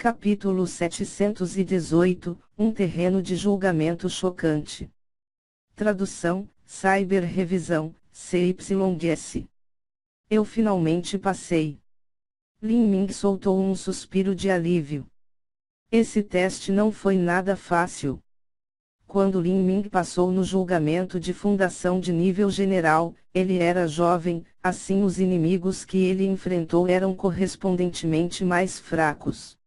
Capítulo 718, Um terreno de julgamento chocante. Tradução, Cyber Revisão, CYS. Eu finalmente passei. Lin Ming soltou um suspiro de alívio. Esse teste não foi nada fácil. Quando Lin Ming passou no julgamento de fundação de nível general, ele era jovem, assim os inimigos que ele enfrentou eram correspondentemente mais fracos.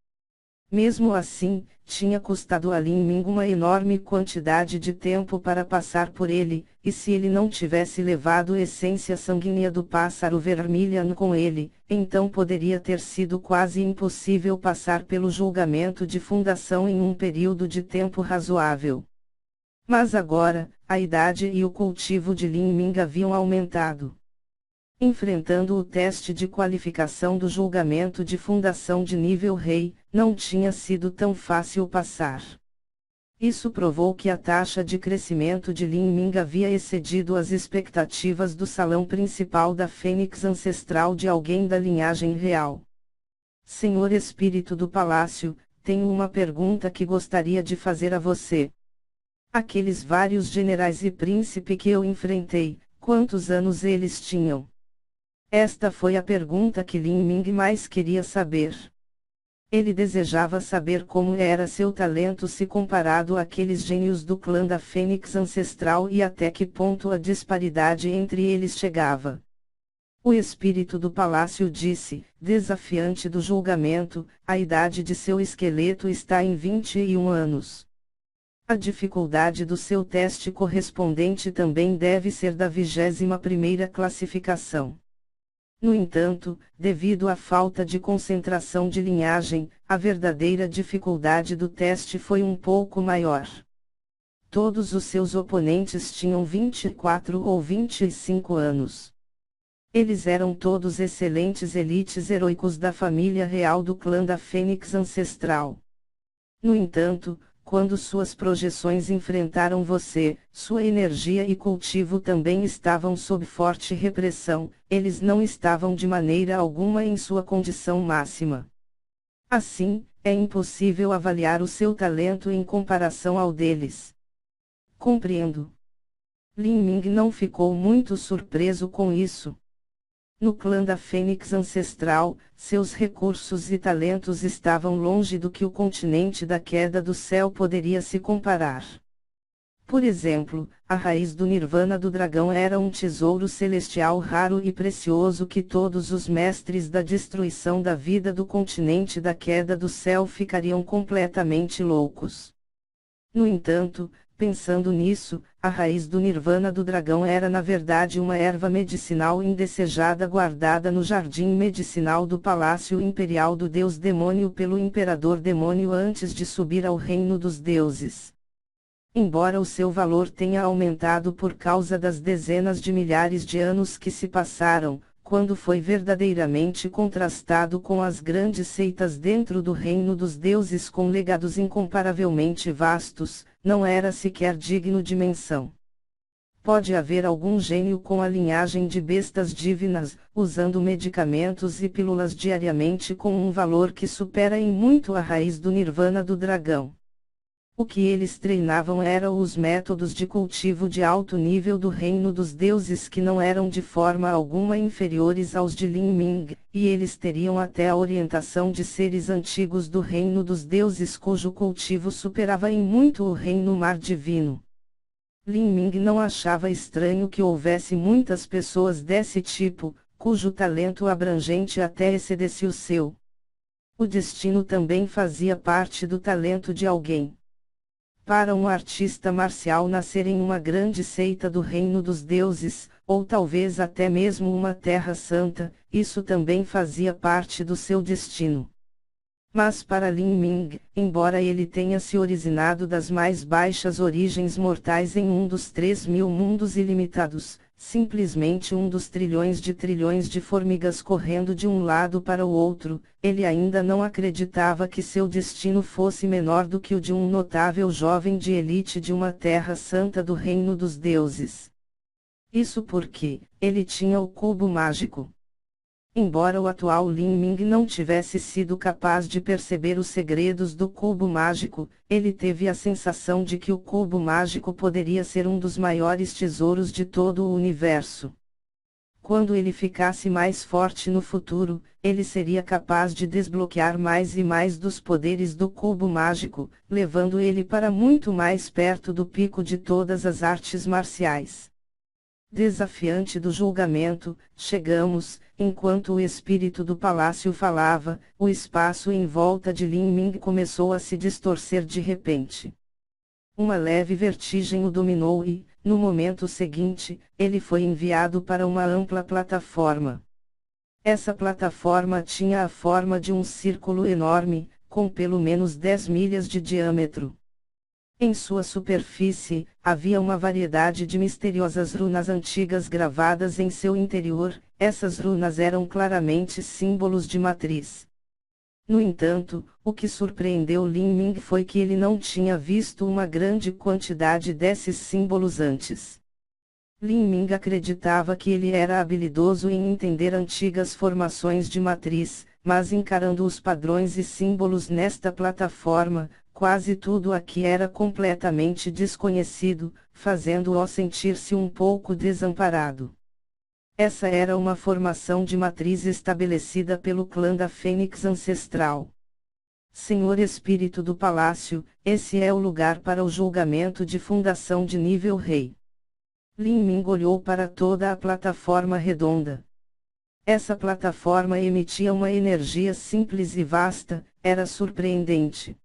Mesmo assim, tinha custado a Lin Ming uma enorme quantidade de tempo para passar por ele, e se ele não tivesse levado essência sanguínea do pássaro vermilion com ele, então poderia ter sido quase impossível passar pelo julgamento de fundação em um período de tempo razoável. Mas agora, a idade e o cultivo de Lin Ming haviam aumentado. Enfrentando o teste de qualificação do julgamento de fundação de nível rei, não tinha sido tão fácil passar. Isso provou que a taxa de crescimento de Lin Ming havia excedido as expectativas do salão principal da Fênix ancestral de alguém da linhagem real. Senhor Espírito do Palácio, tenho uma pergunta que gostaria de fazer a você. Aqueles vários generais e príncipe que eu enfrentei, quantos anos eles tinham? Esta foi a pergunta que Lin Ming mais queria saber. Ele desejava saber como era seu talento se comparado àqueles gênios do clã da Fênix ancestral e até que ponto a disparidade entre eles chegava. O espírito do palácio disse, desafiante do julgamento, a idade de seu esqueleto está em 21 anos. A dificuldade do seu teste correspondente também deve ser da 21ª classificação. No entanto, devido à falta de concentração de linhagem, a verdadeira dificuldade do teste foi um pouco maior. Todos os seus oponentes tinham 24 ou 25 anos. Eles eram todos excelentes elites heróicos da família real do clã da Fênix ancestral. No entanto, quando suas projeções enfrentaram você, sua energia e cultivo também estavam sob forte repressão, eles não estavam de maneira alguma em sua condição máxima. Assim, é impossível avaliar o seu talento em comparação ao deles. Compreendo. Lin Ming não ficou muito surpreso com isso. No clã da Fênix ancestral, seus recursos e talentos estavam longe do que o continente da queda do céu poderia se comparar. Por exemplo, a raiz do Nirvana do dragão era um tesouro celestial raro e precioso que todos os mestres da destruição da vida do continente da queda do céu ficariam completamente loucos. No entanto, pensando nisso, a raiz do Nirvana do dragão era na verdade uma erva medicinal indesejada guardada no jardim medicinal do Palácio Imperial do Deus Demônio pelo Imperador Demônio antes de subir ao reino dos deuses. Embora o seu valor tenha aumentado por causa das dezenas de milhares de anos que se passaram, quando foi verdadeiramente contrastado com as grandes seitas dentro do reino dos deuses com legados incomparavelmente vastos, não era sequer digno de menção. Pode haver algum gênio com a linhagem de bestas divinas, usando medicamentos e pílulas diariamente com um valor que supera em muito a raiz do Nirvana do dragão. O que eles treinavam eram os métodos de cultivo de alto nível do reino dos deuses que não eram de forma alguma inferiores aos de Lin Ming, e eles teriam até a orientação de seres antigos do reino dos deuses cujo cultivo superava em muito o reino mar divino. Lin Ming não achava estranho que houvesse muitas pessoas desse tipo, cujo talento abrangente até excedesse o seu. O destino também fazia parte do talento de alguém. Para um artista marcial nascer em uma grande seita do reino dos deuses, ou talvez até mesmo uma terra santa, isso também fazia parte do seu destino. Mas para Lin Ming, embora ele tenha se originado das mais baixas origens mortais em um dos 3.000 mundos ilimitados, simplesmente um dos trilhões de formigas correndo de um lado para o outro, ele ainda não acreditava que seu destino fosse menor do que o de um notável jovem de elite de uma terra santa do reino dos deuses. Isso porque, ele tinha o cubo mágico. Embora o atual Lin Ming não tivesse sido capaz de perceber os segredos do cubo mágico, ele teve a sensação de que o cubo mágico poderia ser um dos maiores tesouros de todo o universo. Quando ele ficasse mais forte no futuro, ele seria capaz de desbloquear mais e mais dos poderes do cubo mágico, levando ele para muito mais perto do pico de todas as artes marciais. Desafiante do julgamento, chegamos, enquanto o espírito do palácio falava, o espaço em volta de Lin Ming começou a se distorcer de repente. Uma leve vertigem o dominou e, no momento seguinte, ele foi enviado para uma ampla plataforma. Essa plataforma tinha a forma de um círculo enorme, com pelo menos 10 milhas de diâmetro. Em sua superfície, havia uma variedade de misteriosas runas antigas gravadas em seu interior. Essas runas eram claramente símbolos de matriz. No entanto, o que surpreendeu Lin Ming foi que ele não tinha visto uma grande quantidade desses símbolos antes. Lin Ming acreditava que ele era habilidoso em entender antigas formações de matriz, mas encarando os padrões e símbolos nesta plataforma, quase tudo aqui era completamente desconhecido, fazendo-o sentir-se um pouco desamparado. Essa era uma formação de matriz estabelecida pelo clã da Fênix Ancestral. Senhor Espírito do Palácio, esse é o lugar para o julgamento de fundação de nível rei. Lin Ming olhou para toda a plataforma redonda. Essa plataforma emitia uma energia simples e vasta, era surpreendente.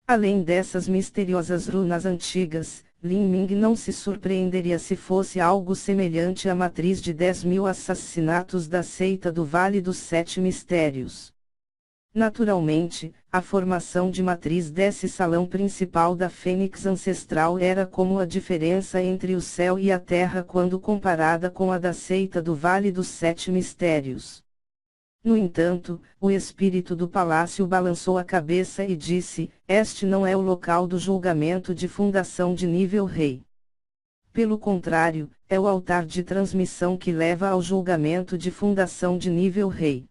Além dessas misteriosas runas antigas, Lin Ming não se surpreenderia se fosse algo semelhante à matriz de 10.000 assassinatos da seita do Vale dos Sete Mistérios. Naturalmente, a formação de matriz desse salão principal da Fênix Ancestral era como a diferença entre o céu e a terra quando comparada com a da seita do Vale dos Sete Mistérios. No entanto, o espírito do palácio balançou a cabeça e disse: este não é o local do julgamento de fundação de nível rei. Pelo contrário, é o altar de transmissão que leva ao julgamento de fundação de nível rei.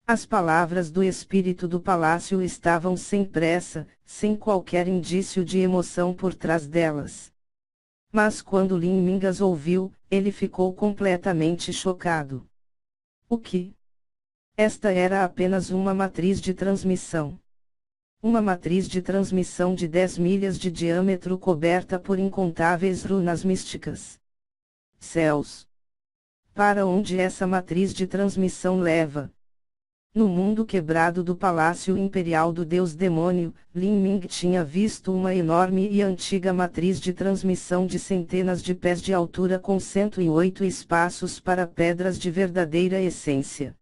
As palavras do espírito do palácio estavam sem pressa, sem qualquer indício de emoção por trás delas. Mas quando Lin Ming as ouviu, ele ficou completamente chocado. O que? Esta era apenas uma matriz de transmissão. Uma matriz de transmissão de 10 milhas de diâmetro coberta por incontáveis runas místicas. Céus! Para onde essa matriz de transmissão leva? No mundo quebrado do Palácio Imperial do Deus Demônio, Lin Ming tinha visto uma enorme e antiga matriz de transmissão de centenas de pés de altura com 108 espaços para pedras de verdadeira essência.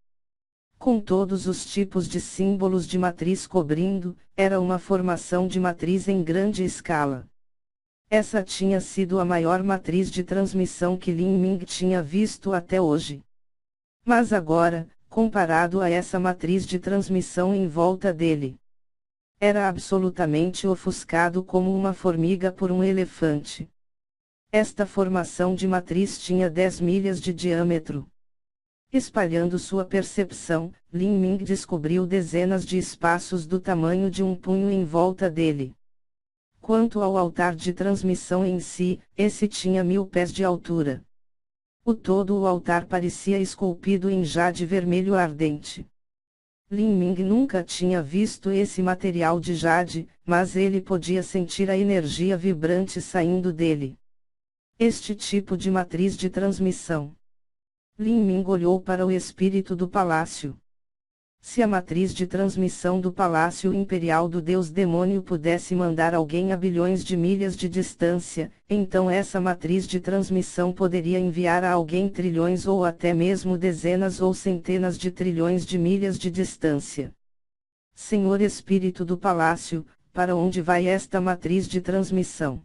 Com todos os tipos de símbolos de matriz cobrindo, era uma formação de matriz em grande escala. Essa tinha sido a maior matriz de transmissão que Lin Ming tinha visto até hoje. Mas agora, comparado a essa matriz de transmissão em volta dele, era absolutamente ofuscado como uma formiga por um elefante. Esta formação de matriz tinha 10 milhas de diâmetro. Espalhando sua percepção, Lin Ming descobriu dezenas de espaços do tamanho de um punho em volta dele. Quanto ao altar de transmissão em si, esse tinha 1000 pés de altura. Todo o altar parecia esculpido em jade vermelho ardente. Lin Ming nunca tinha visto esse material de jade, mas ele podia sentir a energia vibrante saindo dele. Este tipo de matriz de transmissão. Lin Ming olhou para o espírito do palácio. Se a matriz de transmissão do Palácio Imperial do Deus Demônio pudesse mandar alguém a bilhões de milhas de distância, então essa matriz de transmissão poderia enviar a alguém trilhões ou até mesmo dezenas ou centenas de trilhões de milhas de distância. Senhor Espírito do Palácio, para onde vai esta matriz de transmissão?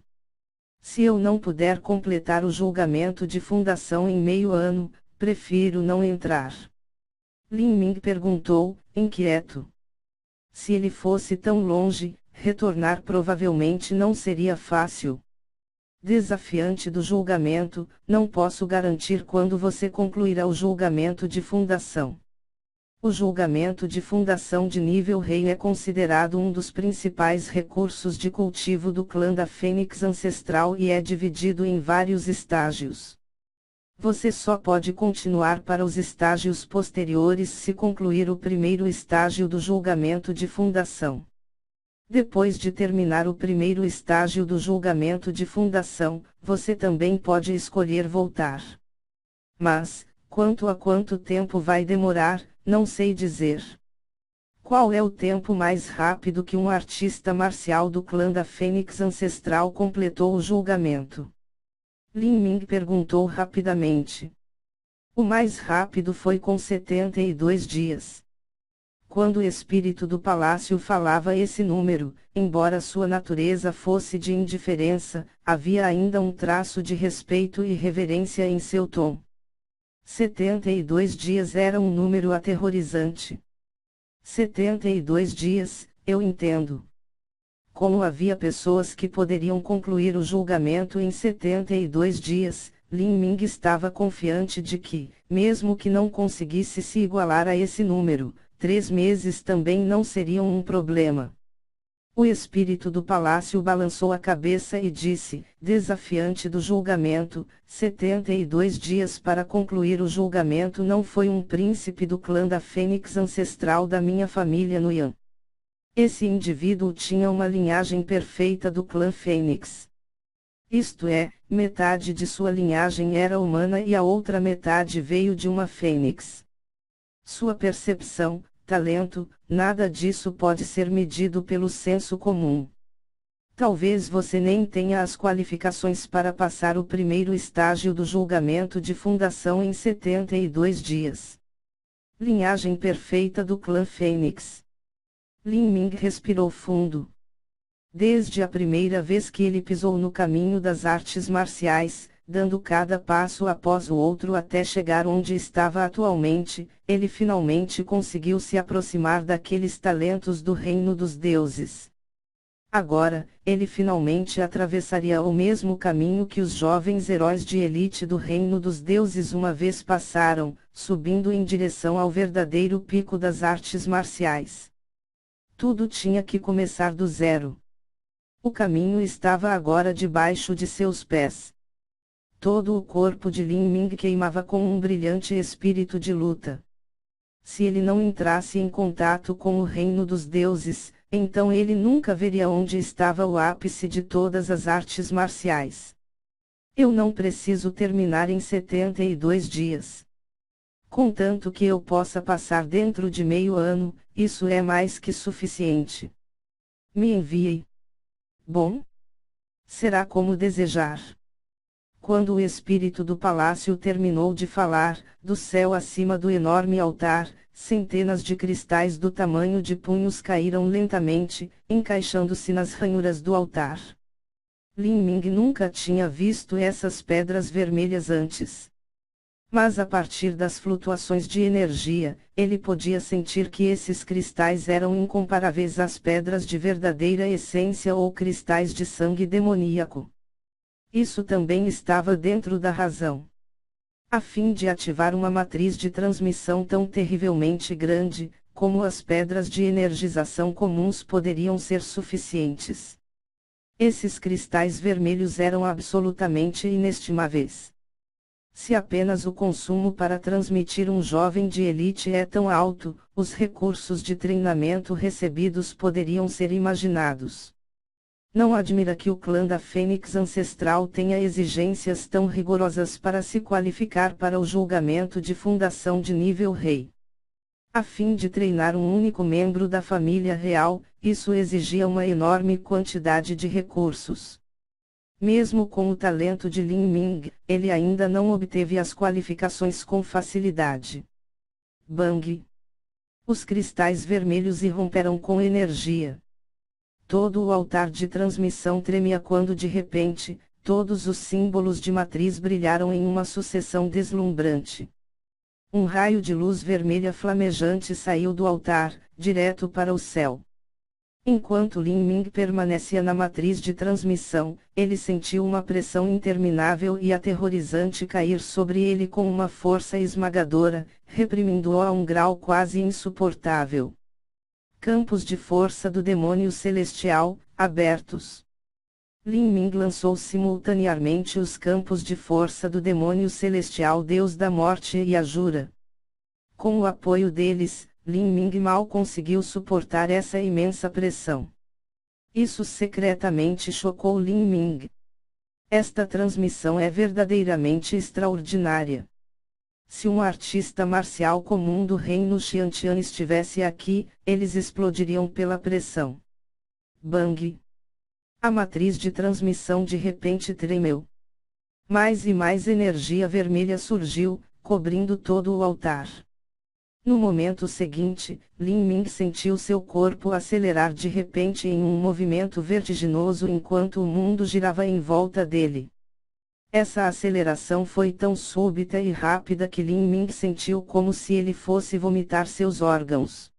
Se eu não puder completar o julgamento de fundação em meio ano, prefiro não entrar. Lin Ming perguntou, inquieto. Se ele fosse tão longe, retornar provavelmente não seria fácil. Desafiante do julgamento, não posso garantir quando você concluirá o julgamento de fundação. O julgamento de fundação de nível rei é considerado um dos principais recursos de cultivo do clã da Fênix Ancestral e é dividido em vários estágios. Você só pode continuar para os estágios posteriores se concluir o primeiro estágio do julgamento de fundação. Depois de terminar o primeiro estágio do julgamento de fundação, você também pode escolher voltar. Mas, quanto a quanto tempo vai demorar, não sei dizer. Qual é o tempo mais rápido que um artista marcial do clã da Fênix Ancestral completou o julgamento? Lin Ming perguntou rapidamente. O mais rápido foi com 72 dias. Quando o espírito do palácio falava esse número, embora sua natureza fosse de indiferença, havia ainda um traço de respeito e reverência em seu tom. 72 dias era um número aterrorizante. 72 dias, eu entendo. Como havia pessoas que poderiam concluir o julgamento em 72 dias, Lin Ming estava confiante de que, mesmo que não conseguisse se igualar a esse número, 3 meses também não seriam um problema. O espírito do palácio balançou a cabeça e disse, desafiante do julgamento, 72 dias para concluir o julgamento não foi um príncipe do clã da Fênix Ancestral da minha família no Yan. Esse indivíduo tinha uma linhagem perfeita do clã Fênix. Isto é, metade de sua linhagem era humana e a outra metade veio de uma fênix. Sua percepção, talento, nada disso pode ser medido pelo senso comum. Talvez você nem tenha as qualificações para passar o primeiro estágio do julgamento de fundação em 72 dias. Linhagem perfeita do clã Fênix. Lin Ming respirou fundo. Desde a primeira vez que ele pisou no caminho das artes marciais, dando cada passo após o outro até chegar onde estava atualmente, ele finalmente conseguiu se aproximar daqueles talentos do reino dos deuses. Agora, ele finalmente atravessaria o mesmo caminho que os jovens heróis de elite do reino dos deuses uma vez passaram, subindo em direção ao verdadeiro pico das artes marciais. Tudo tinha que começar do zero. O caminho estava agora debaixo de seus pés. Todo o corpo de Lin Ming queimava com um brilhante espírito de luta. Se ele não entrasse em contato com o reino dos deuses, então ele nunca veria onde estava o ápice de todas as artes marciais. Eu não preciso terminar em 72 dias. Contanto que eu possa passar dentro de meio ano, isso é mais que suficiente. Me envie. Bom? Será como desejar. Quando o espírito do palácio terminou de falar, do céu acima do enorme altar, centenas de cristais do tamanho de punhos caíram lentamente, encaixando-se nas ranhuras do altar. Lin Ming nunca tinha visto essas pedras vermelhas antes. Mas a partir das flutuações de energia, ele podia sentir que esses cristais eram incomparáveis às pedras de verdadeira essência ou cristais de sangue demoníaco. Isso também estava dentro da razão. A fim de ativar uma matriz de transmissão tão terrivelmente grande, como as pedras de energização comuns poderiam ser suficientes. Esses cristais vermelhos eram absolutamente inestimáveis. Se apenas o consumo para transmitir um jovem de elite é tão alto, os recursos de treinamento recebidos poderiam ser imaginados. Não admira que o clã da Fênix Ancestral tenha exigências tão rigorosas para se qualificar para o julgamento de fundação de nível rei. A fim de treinar um único membro da família real, isso exigia uma enorme quantidade de recursos. Mesmo com o talento de Lin Ming, ele ainda não obteve as qualificações com facilidade. Bang! Os cristais vermelhos irromperam com energia. Todo o altar de transmissão tremia quando de repente, todos os símbolos de matriz brilharam em uma sucessão deslumbrante. Um raio de luz vermelha flamejante saiu do altar, direto para o céu. Enquanto Lin Ming permanecia na matriz de transmissão, ele sentiu uma pressão interminável e aterrorizante cair sobre ele com uma força esmagadora, reprimindo-o a um grau quase insuportável. Campos de força do demônio celestial, abertos. Lin Ming lançou simultaneamente os campos de força do demônio celestial Deus da Morte e Ajura. Com o apoio deles, Lin Ming mal conseguiu suportar essa imensa pressão. Isso secretamente chocou Lin Ming. Esta transmissão é verdadeiramente extraordinária. Se um artista marcial comum do reino Xiantian estivesse aqui, eles explodiriam pela pressão. Bang! A matriz de transmissão de repente tremeu. Mais e mais energia vermelha surgiu, cobrindo todo o altar. No momento seguinte, Lin Ming sentiu seu corpo acelerar de repente em um movimento vertiginoso enquanto o mundo girava em volta dele. Essa aceleração foi tão súbita e rápida que Lin Ming sentiu como se ele fosse vomitar seus órgãos.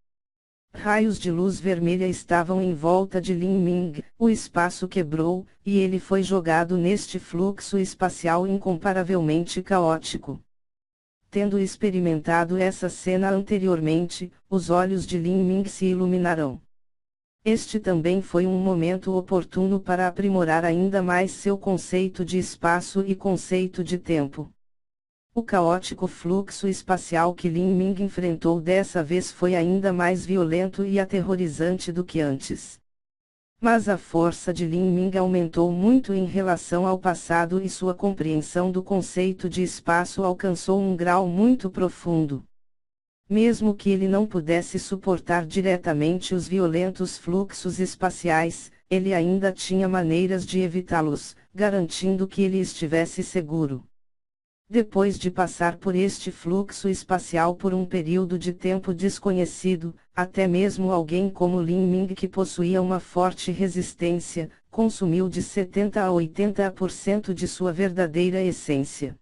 Raios de luz vermelha estavam em volta de Lin Ming, o espaço quebrou, e ele foi jogado neste fluxo espacial incomparavelmente caótico. Tendo experimentado essa cena anteriormente, os olhos de Lin Ming se iluminaram. Este também foi um momento oportuno para aprimorar ainda mais seu conceito de espaço e conceito de tempo. O caótico fluxo espacial que Lin Ming enfrentou dessa vez foi ainda mais violento e aterrorizante do que antes. Mas a força de Lin Ming aumentou muito em relação ao passado e sua compreensão do conceito de espaço alcançou um grau muito profundo. Mesmo que ele não pudesse suportar diretamente os violentos fluxos espaciais, ele ainda tinha maneiras de evitá-los, garantindo que ele estivesse seguro. Depois de passar por este fluxo espacial por um período de tempo desconhecido, até mesmo alguém como Lin Ming que possuía uma forte resistência, consumiu de 70 a 80% de sua verdadeira essência.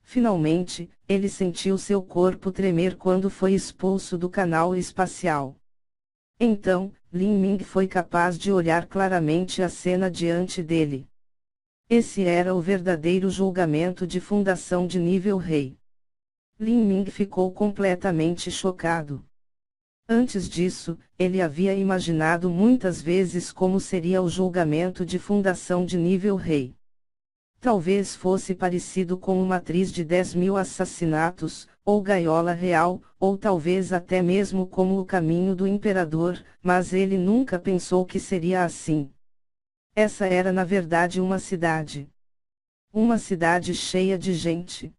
Finalmente, ele sentiu seu corpo tremer quando foi expulso do canal espacial. Então, Lin Ming foi capaz de olhar claramente a cena diante dele. Esse era o verdadeiro julgamento de fundação de nível rei. Lin Ming ficou completamente chocado. Antes disso, ele havia imaginado muitas vezes como seria o julgamento de fundação de nível rei. Talvez fosse parecido com uma matriz de 10.000 assassinatos, ou gaiola real, ou talvez até mesmo como o caminho do imperador, mas ele nunca pensou que seria assim. Essa era na verdade uma cidade. Uma cidade cheia de gente.